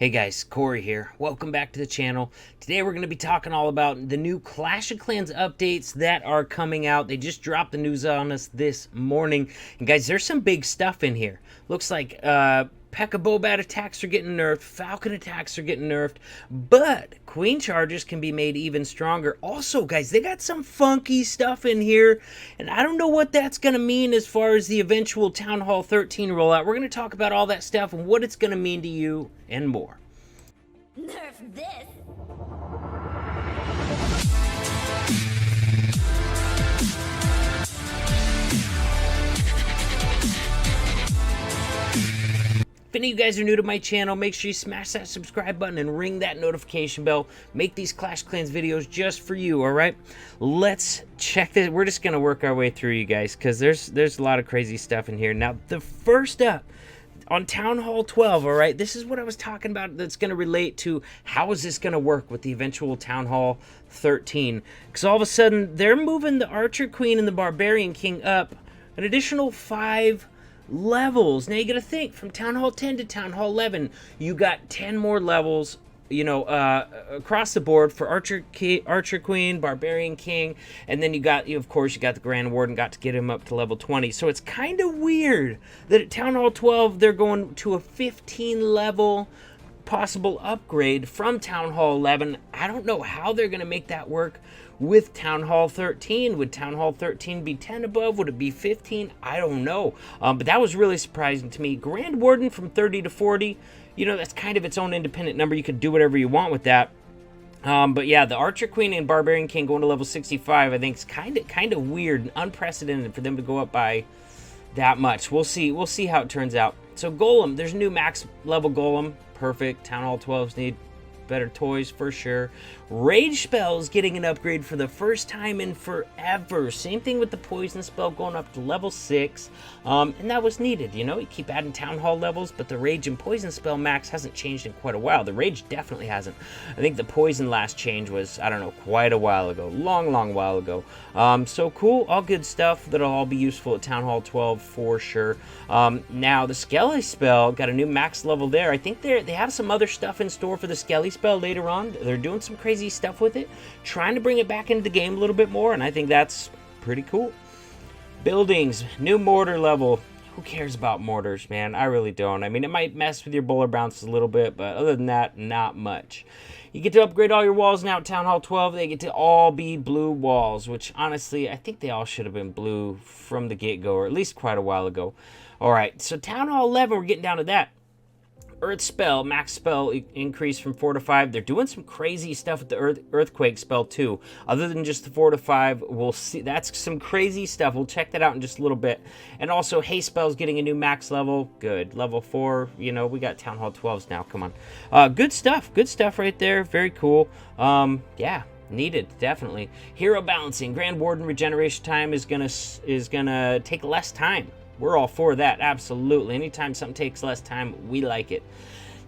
Hey guys, Corey here. Welcome back to the channel. Today we're going to be talking all about the new Clash of Clans updates that are coming out. They just dropped the news on us this morning. And guys, there's some big stuff in here. Looks like P.E.K.K.A. Bobat attacks are getting nerfed, Falcon attacks are getting nerfed, but Queen charges can be made even stronger. Also, guys, they got some funky stuff in here, and I don't know what that's going to mean as far as the eventual Townhall 13 rollout. We're going to talk about all that stuff and what it's going to mean to you and more. Nerf this! If any of you guys are new to my channel, make sure you smash that subscribe button and ring that notification bell. Make these Clash of Clans videos just for you, alright? Let's check this. We're just going to work our way through, you guys, because there's a lot of crazy stuff in here. Now, the first up, on Townhall 12, alright, this is what I was talking about that's going to relate to how is this going to work with the eventual Townhall 13. Because all of a sudden, they're moving the Archer Queen and the Barbarian King up an additional 5 levels. Now you gotta think, from Townhall 10 to Townhall 11, you got 10 more levels, you know, across the board for Archer Queen, Barbarian King, and then you got, of course, you got the Grand Warden, got to get him up to level 20. So it's kind of weird that at Townhall 12, they're going to a 15 level possible upgrade from Townhall 11. I don't know how they're gonna make that work with Townhall 13. Would Townhall 13 be 10 above? Would it be 15? I don't know. But that was really surprising to me. Grand Warden from 30 to 40, you know, that's kind of its own independent number. You could do whatever you want with that. But yeah, the Archer Queen and Barbarian King going to level 65, I think is kind of weird and unprecedented for them to go up by that much. We'll see how it turns out. So Golem, there's a new max level Golem. Perfect. Townhall 12s need better toys for sure. Rage Spell is getting an upgrade for the first time in forever. Same thing with the Poison Spell going up to level 6. And that was needed, you know. You keep adding Townhall levels, but the Rage and Poison Spell max hasn't changed in quite a while. The Rage definitely hasn't. I think the Poison last change was, I don't know, quite a while ago. Long while ago. So cool. All good stuff that'll all be useful at Townhall 12 for sure. Now, the Skelly Spell got a new max level there. I think they have some other stuff in store for the Skelly Spell later on. They're doing some crazy stuff with it, trying to bring it back into the game a little bit more, and I think that's pretty cool. Buildings, new mortar level. Who cares about mortars, man? I really don't. I mean, it might mess with your bowler bounce a little bit, but other than that, not much. You get to upgrade all your walls now at Townhall 12. They get to all be blue walls, which honestly, I think they all should have been blue from the get-go, or at least quite a while ago. All right, so Townhall 11, we're getting down to that. Earth Spell, max spell increase from 4 to 5. They're doing some crazy stuff with the Earthquake spell too. Other than just the 4 to 5, we'll see. That's some crazy stuff. We'll check that out in just a little bit. And also, Haste Spell's getting a new max level. Good. Level 4, you know, we got Townhall 12s now. Come on. Good stuff. Good stuff right there. Very cool. Yeah. Needed, definitely. Hero balancing. Grand Warden regeneration time is gonna take less time. We're all for that, absolutely. Anytime something takes less time, we like it.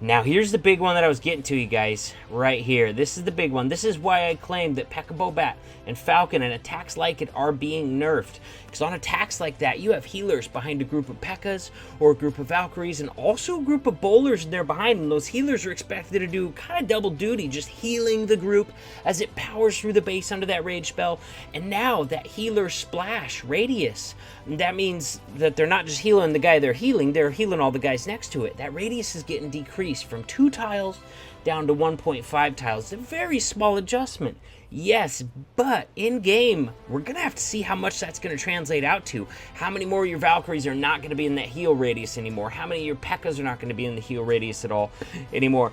Now, here's the big one that I was getting to, you guys, right here. This is the big one. This is why I claimed that P.E.K.K.A. Bobat and Falcon and attacks like it are being nerfed. Because on attacks like that, you have healers behind a group of P.E.K.K.A.s or a group of Valkyries and also a group of bowlers there behind them. Those healers are expected to do kind of double duty, just healing the group as it powers through the base under that rage spell. And now that healer splash radius, that means that they're not just healing the guy they're healing all the guys next to it. That radius is getting decreased from 2 tiles down to 1.5 tiles. It's a very small adjustment. Yes, but in game, we're going to have to see how much that's going to translate out to. How many more of your Valkyries are not going to be in that heal radius anymore? How many of your P.E.K.K.A.s are not going to be in the heal radius at all anymore?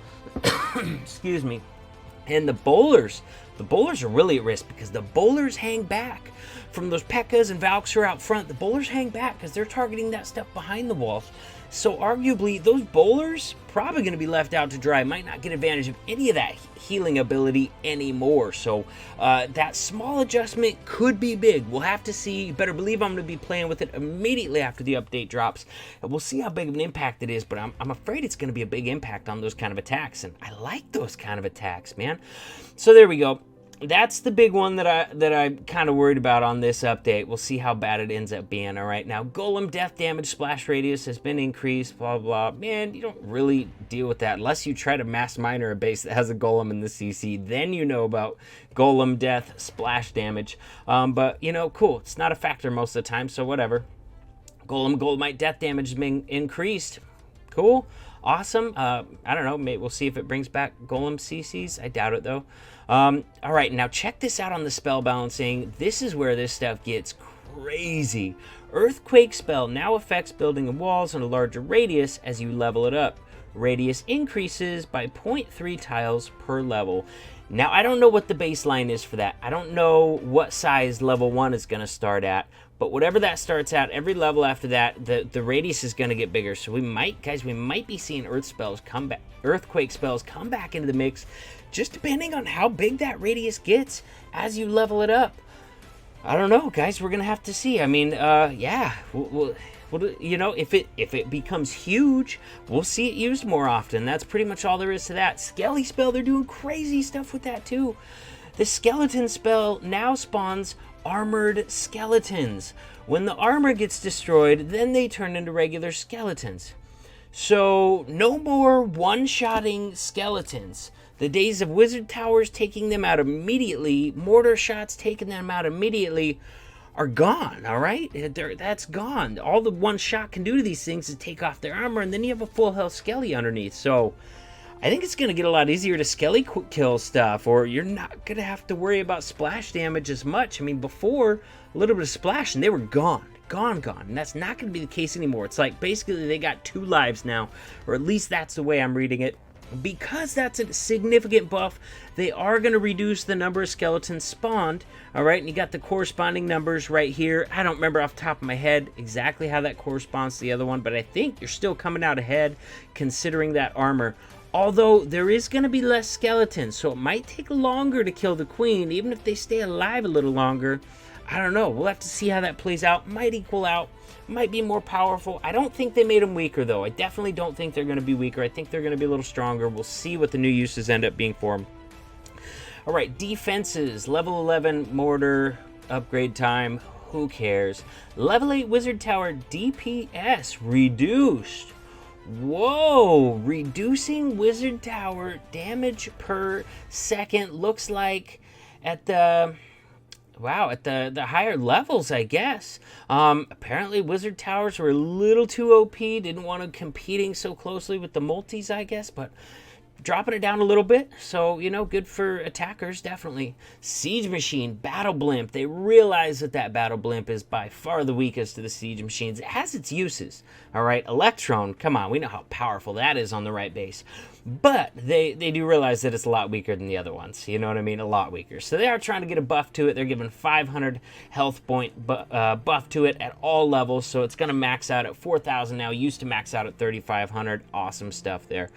Excuse me. And the bowlers are really at risk because the bowlers hang back. From those P.E.K.K.A.s and Valks who are out front, the bowlers hang back because they're targeting that stuff behind the walls. So arguably, those bowlers probably going to be left out to dry. Might not get advantage of any of that healing ability anymore. So that small adjustment could be big. We'll have to see. You better believe I'm going to be playing with it immediately after the update drops. And we'll see how big of an impact it is. But I'm afraid it's going to be a big impact on those kind of attacks. And I like those kind of attacks, man. So there we go. that's the big one that I'm kind of worried about on this update. We'll see how bad it ends up being. All right, now Golem death damage splash radius has been increased. Blah blah. Man, you don't really deal with that unless you try to mass miner a base that has a Golem in the CC. Then you know about Golem death splash damage. But you know, cool. It's not a factor most of the time, so whatever. Golemite death damage has been increased. Cool. Awesome. I don't know. Maybe we'll see if it brings back Golem CCs. I doubt it, though. All right. Now, check this out on the spell balancing. This is where this stuff gets crazy. Earthquake spell now affects building and walls in a larger radius as you level it up. Radius increases by 0.3 tiles per level. Now, I don't know what the baseline is for that. I don't know what size level 1 is going to start at. But whatever that starts at, every level after that, the radius is going to get bigger. So we might be seeing earthquake spells come back into the mix, just depending on how big that radius gets as you level it up. I don't know, guys. We're gonna have to see. I mean, yeah, we'll, you know, if it becomes huge, we'll see it used more often. That's pretty much all there is to that. Skelly Spell, they're doing crazy stuff with that too. The skeleton spell now spawns armored skeletons. When the armor gets destroyed, then they turn into regular skeletons. So no more one-shotting skeletons. The days of wizard towers taking them out immediately, mortar shots taking them out immediately, are gone, all right? That's gone. All the one shot can do to these things is take off their armor, and then you have a full health Skelly underneath. So I think it's going to get a lot easier to Skelly kill stuff, or you're not going to have to worry about splash damage as much. I mean, before, a little bit of splash, and they were gone. Gone. And that's not going to be the case anymore. It's like, basically, they got 2 lives now, or at least that's the way I'm reading it. Because that's a significant buff, they are going to reduce the number of skeletons spawned, all right? And you got the corresponding numbers right here. I don't remember off the top of my head exactly how that corresponds to the other one, but I think you're still coming out ahead considering that armor. Although there is going to be less skeletons, so it might take longer to kill the queen, even if they stay alive a little longer. I don't know. We'll have to see how that plays out. Might equal out. Might be more powerful. I don't think they made them weaker, though. I definitely don't think they're going to be weaker. I think they're going to be a little stronger. We'll see what the new uses end up being for them. All right, defenses. Level 11 mortar, upgrade time. Who cares? Level 8 wizard tower DPS reduced. Whoa, reducing wizard tower damage per second looks like at the higher levels, I guess. Apparently wizard towers were a little too OP, didn't want to competing so closely with the multis, I guess, but dropping it down a little bit, so, you know, good for attackers, definitely. Siege Machine, Battle Blimp. They realize that Battle Blimp is by far the weakest of the Siege Machines. It has its uses, all right? Electron, come on, we know how powerful that is on the right base. But they do realize that it's a lot weaker than the other ones, you know what I mean? A lot weaker. So they are trying to get a buff to it. They're giving 500 health point buff to it at all levels, so it's going to max out at 4,000 now. Used to max out at 3,500. Awesome stuff there.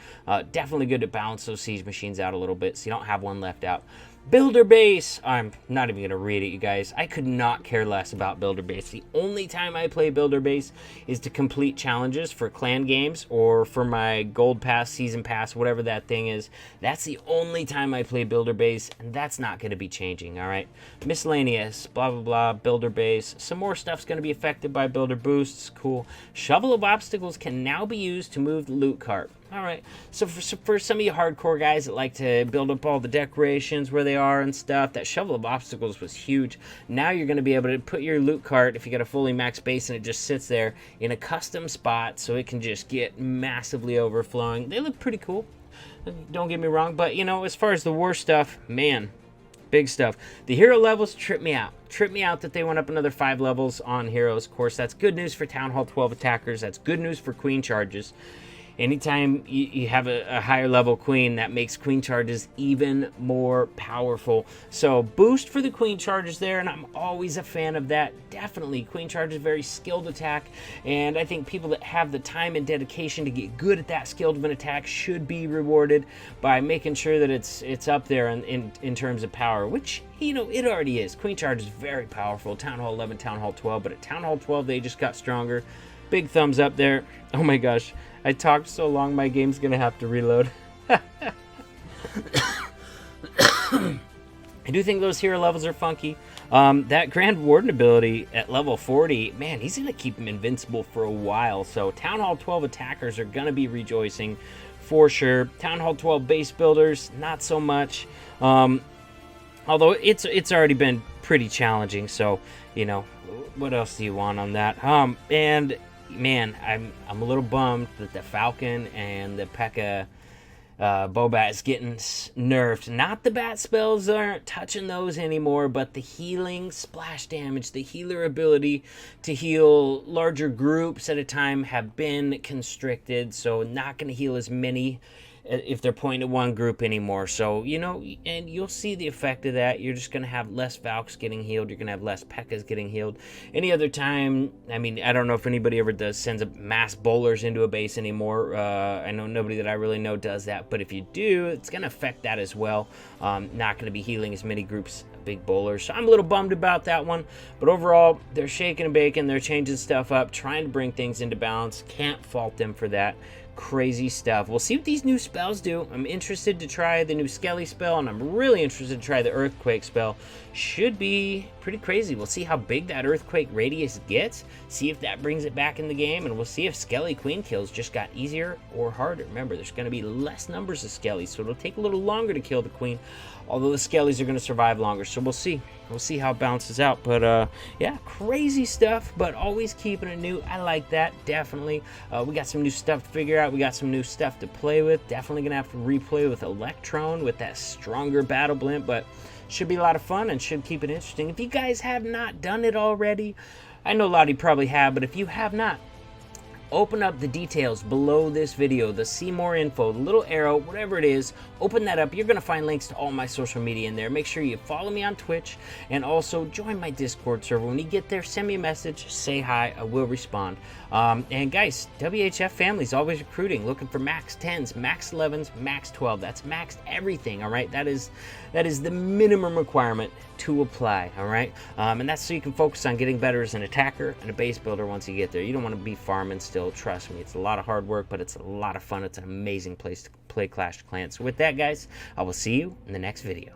Definitely good to balance those Siege Machines out a little bit so you don't have one left out. Builder Base. I'm not even going to read it, you guys. I could not care less about Builder Base. The only time I play Builder Base is to complete challenges for clan games or for my Gold Pass, Season Pass, whatever that thing is. That's the only time I play Builder Base, and that's not going to be changing, all right? Miscellaneous, blah, blah, blah, Builder Base. Some more stuff's going to be affected by Builder Boosts. Cool. Shovel of Obstacles can now be used to move the loot cart. All right, so for some of you hardcore guys that like to build up all the decorations where they are and stuff, that Shovel of Obstacles was huge. Now you're going to be able to put your loot cart, if you got a fully maxed base and it just sits there, in a custom spot so it can just get massively overflowing. They look pretty cool, don't get me wrong, but, you know, as far as the war stuff, man, big stuff. The hero levels trip me out. Trip me out that they went up another 5 levels on heroes. Of course, that's good news for Townhall 12 attackers. That's good news for queen charges. Anytime you have a higher level queen, that makes queen charges even more powerful. So boost for the queen charges there, and I'm always a fan of that. Definitely, queen charge is very skilled attack, and I think people that have the time and dedication to get good at that skilled of an attack should be rewarded by making sure that it's up there in terms of power, which, you know, it already is. Queen charge is very powerful. Townhall 11, Townhall 12, but at Townhall 12 they just got stronger. Big thumbs up there. Oh my gosh. I talked so long, my game's gonna have to reload. I do think those hero levels are funky. That Grand Warden ability at level 40, man, he's going to keep him invincible for a while. So Townhall 12 attackers are going to be rejoicing for sure. Townhall 12 base builders, not so much. Although it's already been pretty challenging. So, you know, what else do you want on that? And man, I'm a little bummed that the Falcon and the P.E.K.K.A. Bobat is getting nerfed. Not the bat spells aren't touching those anymore, but the healing splash damage, the healer ability to heal larger groups at a time have been constricted, so not going to heal as many if they're pointing at one group anymore. So, you know, and you'll see the effect of that. You're just going to have less Valks getting healed. You're going to have less P.E.K.K.A.s getting healed. Any other time, I mean, I don't know if anybody ever sends a mass bowlers into a base anymore. I know nobody that I really know does that. But if you do, it's going to affect that as well. Not going to be healing as many groups of big bowlers. So I'm a little bummed about that one. But overall, they're shaking and baking. They're changing stuff up, trying to bring things into balance. Can't fault them for that. Crazy stuff. We'll see what these new spells do. I'm interested to try the new Skelly Spell, and I'm really interested to try the Earthquake Spell. Should be pretty crazy. We'll see how big that Earthquake radius gets, see if that brings it back in the game, and we'll see if Skelly Queen kills just got easier or harder. Remember, there's going to be less numbers of Skellies, so it'll take a little longer to kill the Queen, although the Skellies are going to survive longer, so we'll see. We'll see how it bounces out. But, yeah, crazy stuff, but always keeping it new. I like that, definitely. We got some new stuff to figure out. We got some new stuff to play with. Definitely going to have to replay with Electron with that stronger battle blimp, but should be a lot of fun and should keep it interesting. If you guys have not done it already, I know a lot of you probably have, but if you have not, open up the details below this video, the see more info, the little arrow, whatever it is, open that up. You're going to find links to all my social media in there. Make sure you follow me on Twitch and also join my Discord server. When you get there, send me a message, say hi, I will respond. And guys, WHF family's always recruiting, looking for max 10s, max 11s, max 12. That's maxed everything, all right? That is the minimum requirement to apply, all right? And that's so you can focus on getting better as an attacker and a base builder once you get there. You don't want to be farming still, trust me. It's a lot of hard work, but it's a lot of fun. It's an amazing place to play Clash of Clans. So with that, guys, I will see you in the next video.